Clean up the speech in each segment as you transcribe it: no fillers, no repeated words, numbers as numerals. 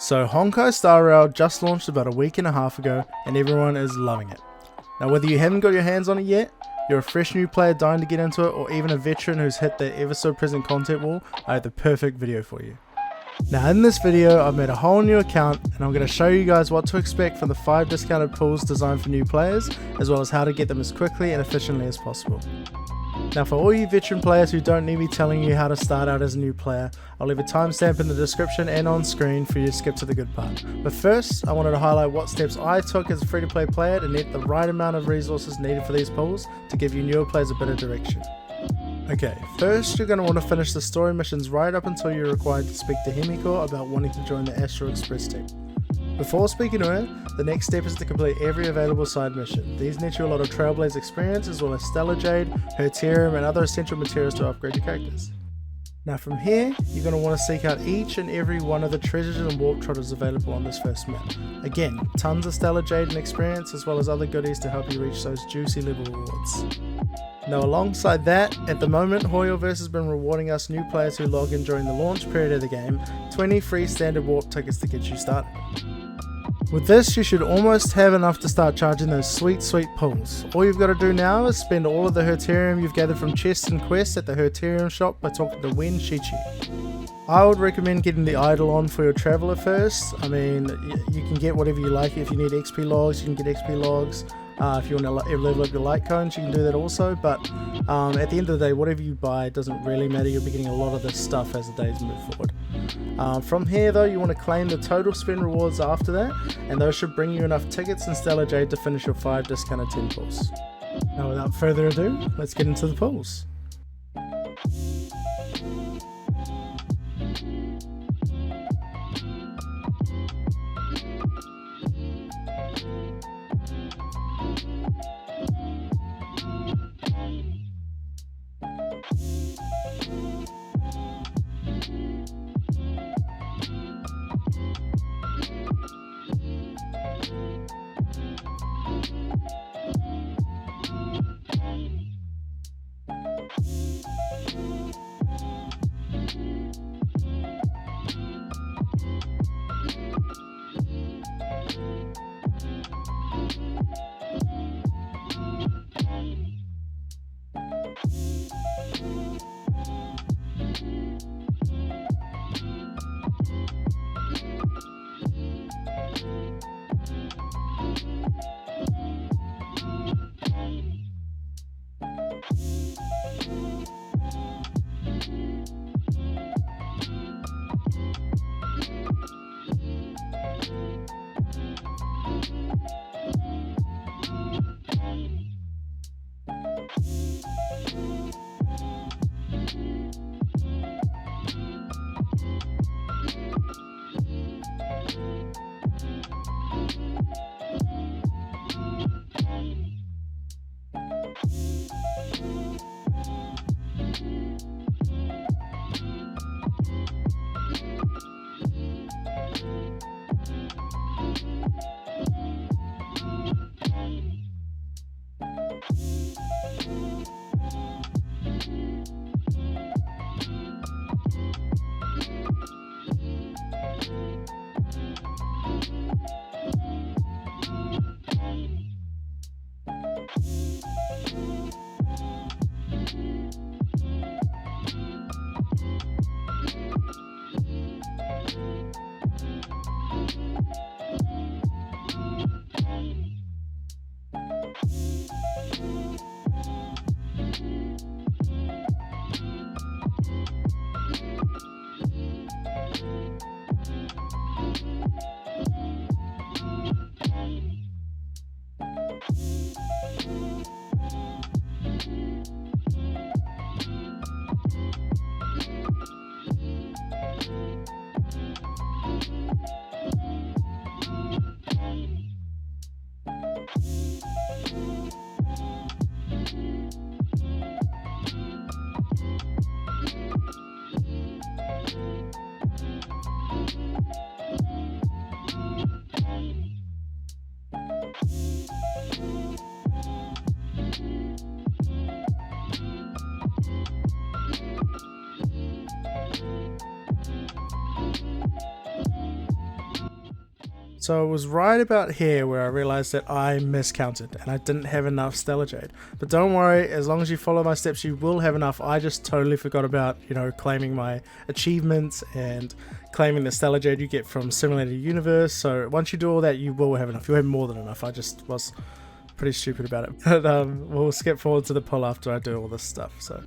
So Honkai Star just launched about a week and a half ago and everyone is loving it. Now whether you haven't got your hands on it yet, you're a fresh new player dying to get into it, or even a veteran who's hit the ever so present content wall, I have the perfect video for you. Now in this video I've made a whole new account and I'm going to show you guys what to expect from the 5 discounted pools designed for new players, as well as how to get them as quickly and efficiently as possible. Now for all you veteran players who don't need me telling you how to start out as a new player, I'll leave a timestamp in the description and on screen for you to skip to the good part. But first, I wanted to highlight what steps I took as a free-to-play player to net the right amount of resources needed for these pools to give you newer players a bit of direction. Okay, first you're going to want to finish the story missions right up until you're required to speak to Himiko about wanting to join the Astral Express team. Before speaking to her, the next step is to complete every available side mission. These net you a lot of Trailblaze experience, as well as Stellar Jade, Herterium and other essential materials to upgrade your characters. Now from here, you're going to want to seek out each and every one of the treasures and warp trotters available on this first map. Again, tons of Stellar Jade and experience, as well as other goodies to help you reach those juicy level rewards. Now alongside that, at the moment Hoyoverse has been rewarding us new players who log in during the launch period of the game 20 free standard warp tickets to get you started. With this, you should almost have enough to start charging those sweet pulls. All you've got to do now is spend all of the Herterium you've gathered from chests and quests at the Herterium shop by talking to Wen Shichi. I would recommend getting the Eidolon for your Traveler first. I mean, you can get whatever you like. If you need XP logs, you can get XP logs. If you want to level up your light cones, you can do that also, but at the end of the day, whatever you buy doesn't really matter. You'll be getting a lot of this stuff as the days move forward. From here though, you want to claim the total spend rewards after that, and those should bring you enough tickets and Stellar Jade to finish your 5 discounted 10 pools. Now without further ado, let's get into the pools. So it was right about here where I realized that I miscounted and I didn't have enough Stellar Jade. But don't worry, as long as you follow my steps, you will have enough. I just totally forgot about, you know, claiming my achievements and claiming the Stellar Jade you get from Simulator Universe. So once you do all that, you will have enough. You'll have more than enough. I just was pretty stupid about it. But we'll skip forward to the pull after I do all this stuff. So.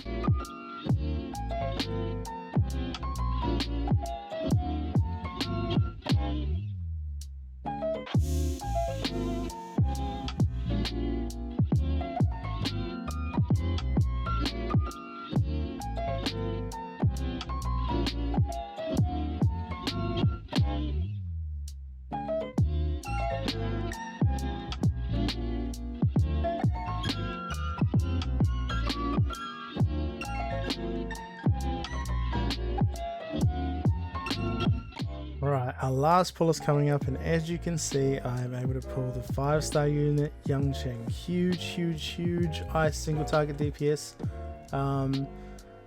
Alright, our last pull is coming up, and as you can see, I am able to pull the 5-star unit Yangcheng. Huge ice single target DPS.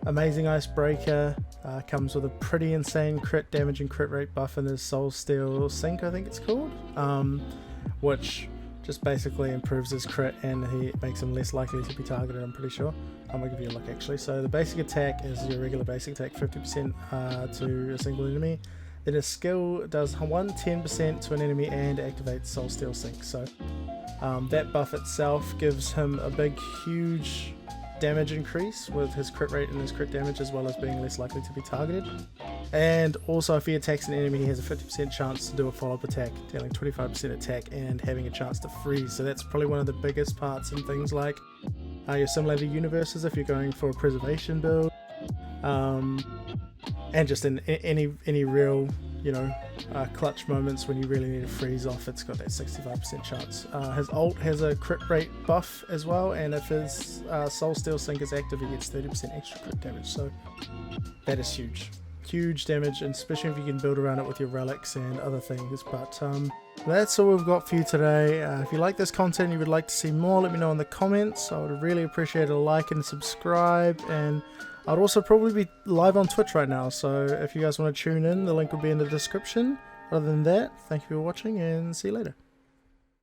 Amazing icebreaker. Comes with a pretty insane crit damage and crit rate buff in his Soul Steel Sync, I think it's called. Which just basically improves his crit and he makes him less likely to be targeted, I'm pretty sure. I'm going to give you a look actually. So the basic attack is your regular basic attack, 50% to a single enemy. Then his skill does 10% to an enemy and activates Soul Steel Sync. So that buff itself gives him a big, huge damage increase with his crit rate and his crit damage, as well as being less likely to be targeted. And also if he attacks an enemy, he has a 50% chance to do a follow-up attack, dealing 25% attack and having a chance to freeze. So that's probably one of the biggest parts in things like your Simulator Universes if you're going for a preservation build. And just in any real, you know, clutch moments when you really need to freeze off, it's got that 65% chance. His ult has a crit rate buff as well, and if his Soul Steel Sync is active, he gets 30% extra crit damage. So that is huge damage, and especially if you can build around it with your relics and other things. But that's all we've got for you today. If you like this content and you would like to see more, let me know in the comments. I would really appreciate a like and subscribe, and I'd also probably be live on Twitch right now, so if you guys want to tune in, the link will be in the description. Other than that, thank you for watching and see you later.